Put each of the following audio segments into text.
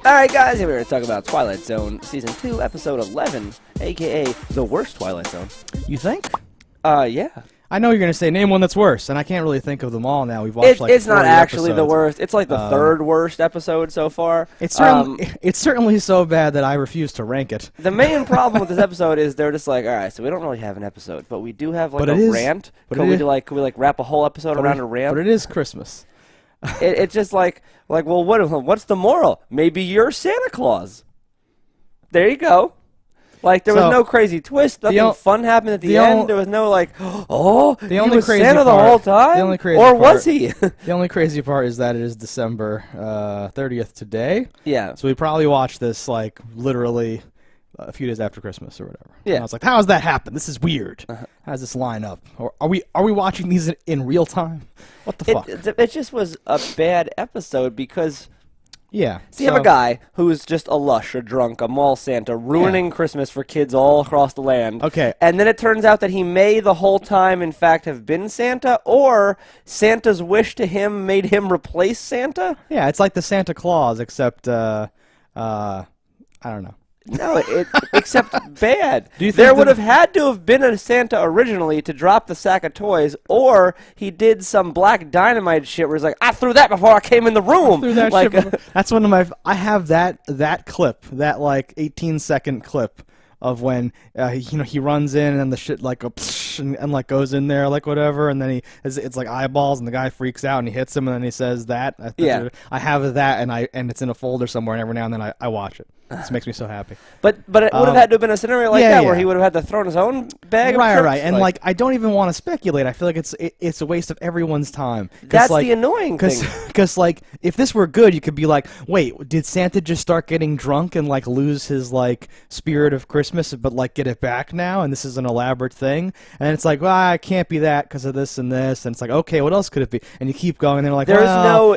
Alright guys, here we're going to talk about Twilight Zone, Season 2, Episode 11, a.k.a. the worst Twilight Zone. You think? Yeah. I know you're going to say, name one that's worse, and I can't really think of them all now. We've watched It's not actually episodes. the worst. It's like the third worst episode so far. It's certainly so bad that I refuse to rank it. The main problem with this episode is they're just like, alright, so we don't really have an episode, but we do have like a rant. Could we wrap a whole episode around a rant? But it is Christmas. It's just like, well, what's the moral? Maybe you're Santa Claus. There you go. Like, there was no crazy twist. Nothing fun happened at the end. There was no, like, oh, he was Santa the whole time? Or was he? The only crazy part is that it is December 30th today. Yeah. So we probably watched this, like, literally a few days after Christmas or whatever. Yeah. And I was like, how does that happen? This is weird. How does this line up? Or are we watching these in real time? What the fuck? It just was a bad episode because... Yeah. So you have a guy who's just a lush, a drunk, a mall Santa, ruining Christmas for kids all across the land. Okay. And then it turns out that he may the whole time, in fact, have been Santa, or Santa's wish to him made him replace Santa? Yeah, it's like the Santa Claus, except, I don't know. No, except bad. Do you think there would have had to have been a Santa originally to drop the sack of toys, or he did some black dynamite shit where he's like, I threw that before I came in the room. That's one of my. I have that clip, that like 18-second clip of when he runs in and then the shit like and like goes in there like whatever, and then it's like eyeballs and the guy freaks out and he hits him and then he says that. I have that and it's in a folder somewhere, and every now and then I watch it. This makes me so happy. But it would have had to have been a scenario like that where he would have had to throw in his own bag of tricks. Right. And like I don't even want to speculate. I feel like it's a waste of everyone's time. That's the annoying thing. Because like if this were good, you could be like, wait, did Santa just start getting drunk and like lose his like spirit of Christmas, but like get it back now? And this is an elaborate thing. And it's like, well, it can't be that because of this and this. And it's like, okay, what else could it be? And you keep going, and they're like,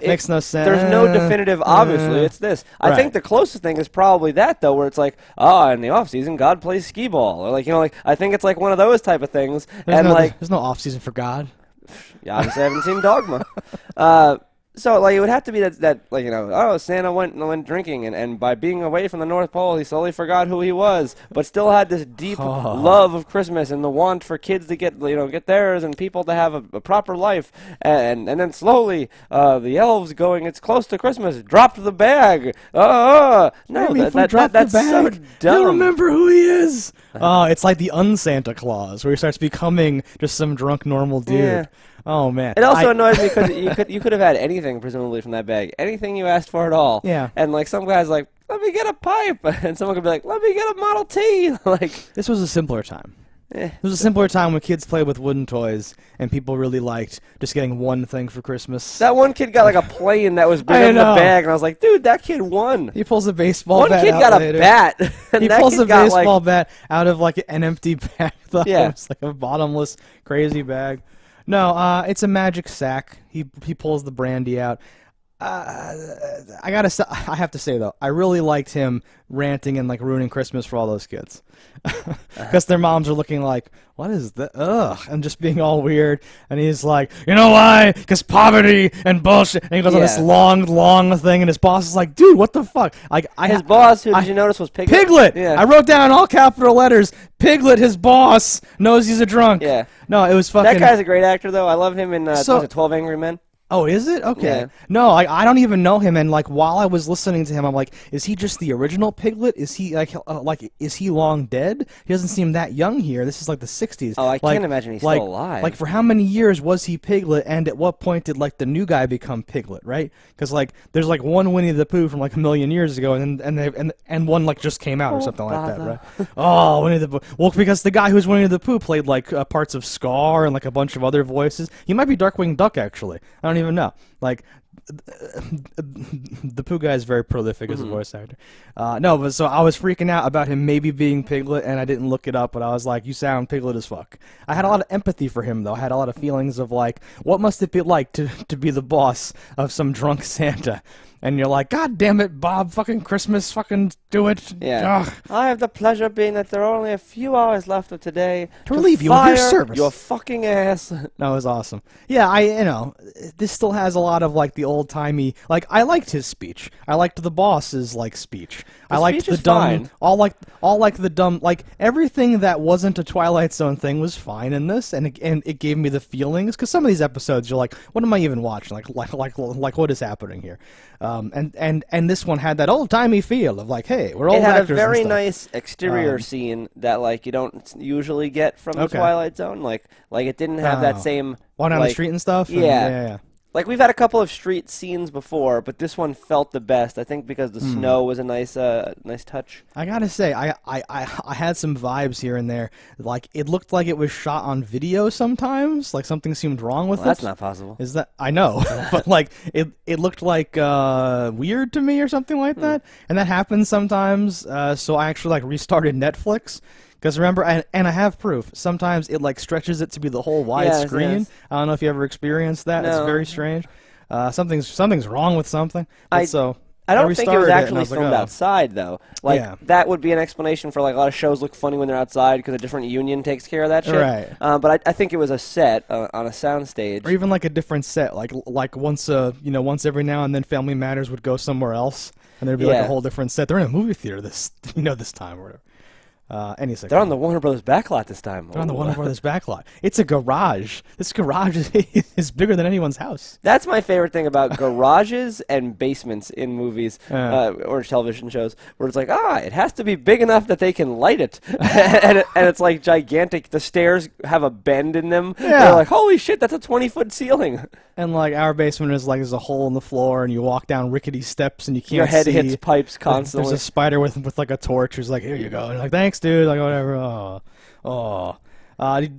makes no sense. There's no definitive. Obviously, it's this. I think the closest thing is probably that though, where it's like, in the off season, God plays skee ball, or like I think it's like one of those type of things. There's no off season for God. Yeah, obviously I haven't seen Dogma. So like it would have to be that Santa went drinking and by being away from the North Pole he slowly forgot who he was, but still had this deep love of Christmas and the want for kids to get theirs and people to have a proper life, and then slowly the elves going, it's close to Christmas, dropped the bag. No, that's so dumb. He'll remember who he is. It's like the un-Santa Claus where he starts becoming just some drunk normal dude. Yeah. Oh man! It also annoys me because you could have had anything presumably from that bag, anything you asked for at all. Yeah. And like some guy's like, let me get a pipe, and someone could be like, let me get a Model T. Like this was a simpler time. It was a simpler time when kids played with wooden toys and people really liked just getting one thing for Christmas. That one kid got like a plane that was bigger than the bag, and I was like, dude, that kid won. He pulls a baseball bat. One kid got a bat. And he pulls a baseball bat out of like an empty bag. Yeah. It's like a bottomless, crazy bag. No, it's a magic sack. He pulls the brandy out. I have to say though, I really liked him ranting and like ruining Christmas for all those kids, because their moms are looking like, what is that? Ugh, and just being all weird. And he's like, you know why? Because poverty and bullshit. And he goes on this long thing, and his boss is like, dude, what the fuck? Like, his boss, who did you notice was Piglet? Piglet. Yeah. I wrote down in all capital letters, Piglet, his boss, knows he's a drunk. Yeah. No, it was fucking. That guy's a great actor though. I love him in 12 Angry Men. Oh, is it? Okay. Yeah. No, I don't even know him, and like while I was listening to him, I'm like, is he just the original Piglet? Is he is he long dead? He doesn't seem that young here. This is like the 60s. Oh, I can't imagine he's still alive. Like for how many years was he Piglet, and at what point did like the new guy become Piglet, right? Because like there's like one Winnie the Pooh from like a million years ago, and one like just came out or something like that, right? Oh, Winnie the Pooh. Well, because the guy who's Winnie the Pooh played like parts of Scar and like a bunch of other voices. He might be Darkwing Duck actually. I don't even know. Like, the Pooh guy is very prolific as a voice actor. No, but so I was freaking out about him maybe being Piglet, and I didn't look it up, but I was like, you sound Piglet as fuck. I had a lot of empathy for him, though. I had a lot of feelings of, like, what must it be like to be the boss of some drunk Santa? And you're like, God damn it, Bob, fucking Christmas, fucking do it. Yeah. Ugh. I have the pleasure being that there are only a few hours left of today to relieve you of your service. Your fucking ass. That was awesome. Yeah, this still has a lot of like the old timey. Like I liked his speech. I liked the boss's speech. I liked speech the is dumb. fine. All like the dumb. Like everything that wasn't a Twilight Zone thing was fine in this, and it gave me the feelings. Because some of these episodes, you're like, what am I even watching? Like what is happening here? And this one had that old timey feel of like, hey, we're all It had a actors very and stuff. nice exterior scene that you don't usually get from the Twilight Zone. Like it didn't have that same walking down the street and stuff. Yeah. Like we've had a couple of street scenes before, but this one felt the best. I think because the snow was a nice touch. I gotta say, I had some vibes here and there. Like it looked like it was shot on video sometimes. Like something seemed wrong with it. That's not possible. Is that I know, but it looked like weird to me or something like that. And that happens sometimes. So I actually restarted Netflix. Because remember, and I have proof, sometimes it stretches it to be the whole wide screen. Yes. I don't know if you ever experienced that. No. It's very strange. Something's wrong with something. But I don't think it was actually filmed filmed outside, though. That would be an explanation for a lot of shows look funny when they're outside because a different union takes care of that shit. Right. But I think it was a set on a sound stage. Or even a different set, like once every now and then Family Matters would go somewhere else, and there'd be a whole different set. They're in a movie theater this time or whatever. They're on the Warner Brothers backlot this time. They're on the Warner Brothers backlot. It's a garage. This garage is bigger than anyone's house. That's my favorite thing about garages and basements in movies or television shows, where it's it has to be big enough that they can light it, and it's gigantic. The stairs have a bend in them. Yeah. They're like, holy shit, that's a 20-foot ceiling. And our basement is there's a hole in the floor, and you walk down rickety steps, and you can't see. Your head hits pipes constantly. There's a spider with a torch who's here you go. And thanks, dude. Whatever. Do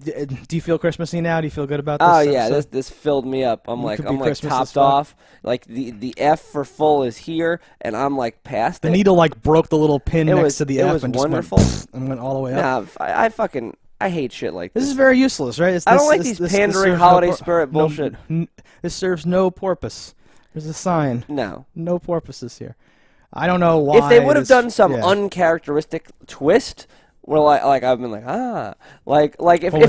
you feel Christmassy now? Do you feel good about this? Oh yeah, this filled me up. I'm topped off. The F for full is here, and I'm past the it. needle broke the little pin next to the F was and wonderful. just went all the way up. Nah, I hate shit like this. This is very useless, right? I don't like these pandering holiday spirit bullshit. This serves no purpose. There's a sign. No purposes here. I don't know why. If they would have done some uncharacteristic twist, where I've been if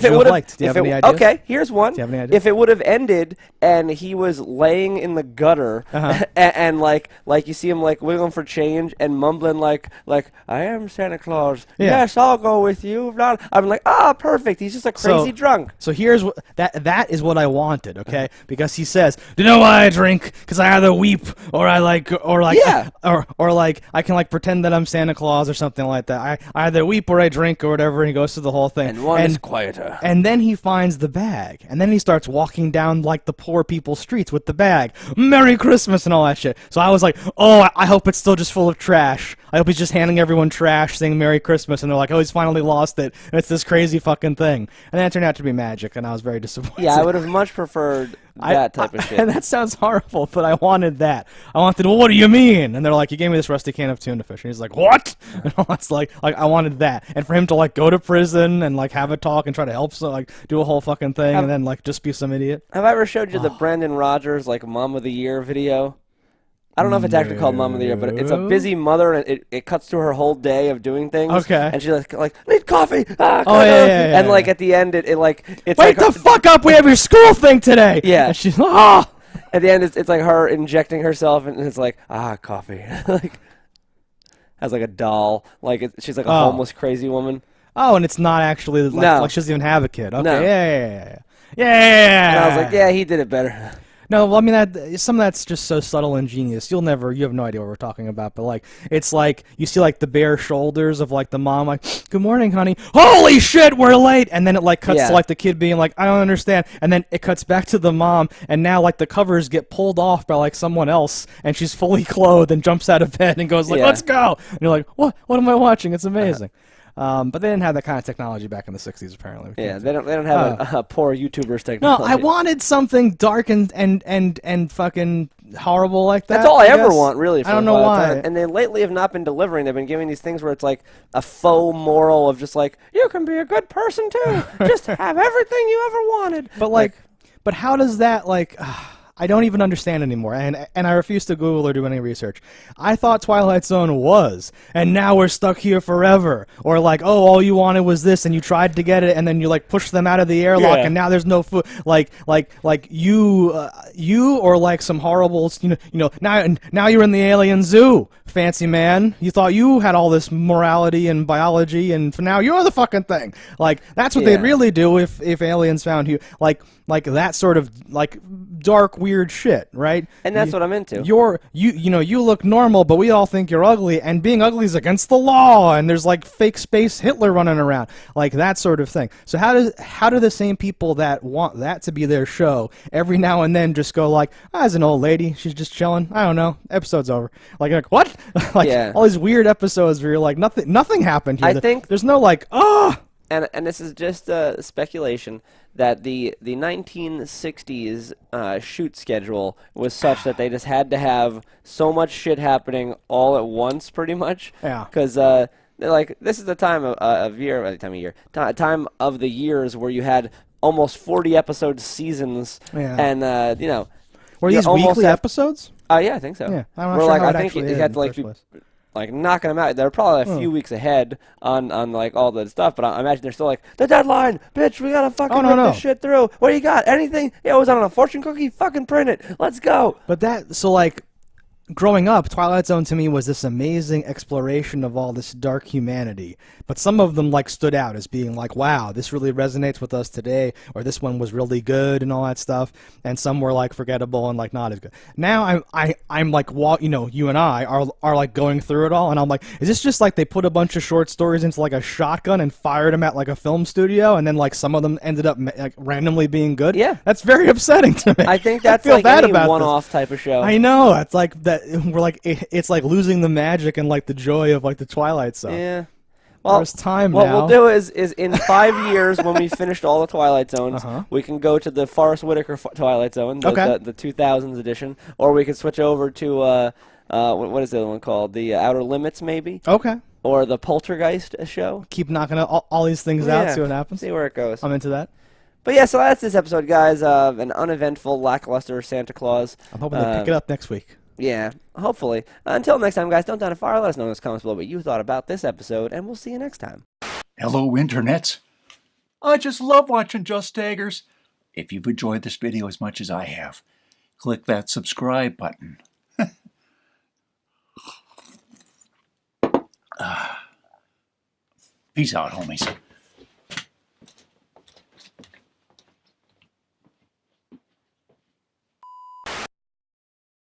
it would have, do you have any ideas? Okay, here's one. Do you have any ideas? If it would have ended and he was laying in the gutter and you see him wiggling for change and mumbling I am Santa Claus. Yeah. Yes, I'll go with you. I'm perfect. He's just a crazy drunk. So here's what that is what I wanted, okay? Because he says, "Do you know why I drink? Because I either weep or I I can pretend that I'm Santa Claus or something like that. I either weep or I drink or whatever," and he goes through the whole thing. And one is quieter. And then he finds the bag. And then he starts walking down the poor people's streets with the bag. Merry Christmas and all that shit. So I was like, oh, I hope it's still just full of trash. I hope he's just handing everyone trash saying Merry Christmas. And they're like, oh, he's finally lost it. And it's this crazy fucking thing. And then it turned out to be magic, and I was very disappointed. Yeah, I would have much preferred that type of shit. And that sounds horrible, but I wanted that. I wanted, well, what do you mean? And they're like, you gave me this rusty can of tuna fish. And he's like, what? And all that's I wanted that. And for him to go to prison and have a talk and try to help, do a whole fucking thing, and then just be some idiot. Have I ever showed you the Brandon Rogers Mom of the Year video? I don't know if it's actually called Mom of the Year, but it's a busy mother, and it cuts to her whole day of doing things. Okay. And she's need coffee. Yeah. And at the end, it's wake the fuck up! We have your school thing today. Yeah. And she's At the end, it's her injecting herself, and it's coffee. As a doll, she's a homeless crazy woman. Oh, and it's not actually no. She doesn't even have a kid. Okay. No. Yeah. And I was yeah, he did it better. No, well, I mean some of that's just so subtle and genius. You have no idea what we're talking about. But it's you see the bare shoulders of the mom, good morning, honey. Holy shit, we're late. And then it cuts to the kid being I don't understand. And then it cuts back to the mom, and now the covers get pulled off by someone else, and she's fully clothed and jumps out of bed and goes let's go. And you're what? What am I watching? It's amazing. But they didn't have that kind of technology back in the 60s, apparently. Yeah, they don't have a poor YouTuber's technology. No, I wanted something dark and fucking horrible like that. That's all I ever want, really. For I don't know why. And they lately have not been delivering. They've been giving these things where it's a faux moral of just you can be a good person too. Just have everything you ever wanted. But but how does that I don't even understand anymore, and I refuse to Google or do any research. I thought Twilight Zone was, and now we're stuck here forever. Or like, oh, all you wanted was this, and you tried to get it, and then you like pushed them out of the airlock, Yeah. and now there's no food. Like you or like some horrible, now you're in the alien zoo, fancy man. You thought you had all this morality and biology, and for now you're the fucking thing. Like that's what they'd really do if aliens found you. Like that sort of like dark weird shit, right? And that's what I'm into. You look normal, but we all think you're ugly, and being ugly is against the law, and there's like fake space Hitler running around, like that sort of thing. So how do the same people that want that to be their show every now and then just go like, as an old lady, she's just chilling, I don't know, episode's over. Like what? Like all these weird episodes where you're like nothing happened here. I think there's no like and this is just speculation that the 1960s shoot schedule was such that they just had to have so much shit happening all at once, pretty much. Yeah. Because like this is the time time of the years where you had almost 40 episode seasons, and were these weekly episodes? Yeah, I think so. Yeah, I'm not sure how it I think actually you had to like be like knocking them out. They're probably a few weeks ahead on like all the stuff, but I imagine they're still like, the deadline, bitch, we gotta fucking rip this shit through. What do you got? Anything? Yeah, it was on a fortune cookie? Fucking print it. Let's go. But so like growing up, Twilight Zone to me was this amazing exploration of all this dark humanity. But some of them like stood out as being like, wow, this really resonates with us today, or this one was really good and all that stuff. And some were like forgettable and like not as good. Now I'm like, you and I are like going through it all, and I'm like, is this just like they put a bunch of short stories into like a shotgun and fired them at like a film studio, and then like some of them ended up like randomly being good? Yeah, that's very upsetting to me. I think that's I feel like bad any about one-off type of show. I know, it's like that. We're like, it's like losing the magic and like the joy of like the Twilight Zone. Yeah. Well, there's time what now. we'll do is in 5 years when we finished all the Twilight Zones, we can go to the Forrest Whitaker Twilight Zone, the 2000s edition, or we can switch over to what is the other one called? The Outer Limits, maybe. Okay. Or the Poltergeist show. Keep knocking all these things out, see what happens. See where it goes. I'm into that. But yeah, so that's this episode, guys. An uneventful, lackluster Santa Claus. I'm hoping they pick it up next week. Yeah, hopefully. Until next time, guys, don't down a fire. Let us know in the comments below what you thought about this episode, and we'll see you next time. Hello, internets. I just love watching JustDaggers. If you've enjoyed this video as much as I have, click that subscribe button. Peace out, homies.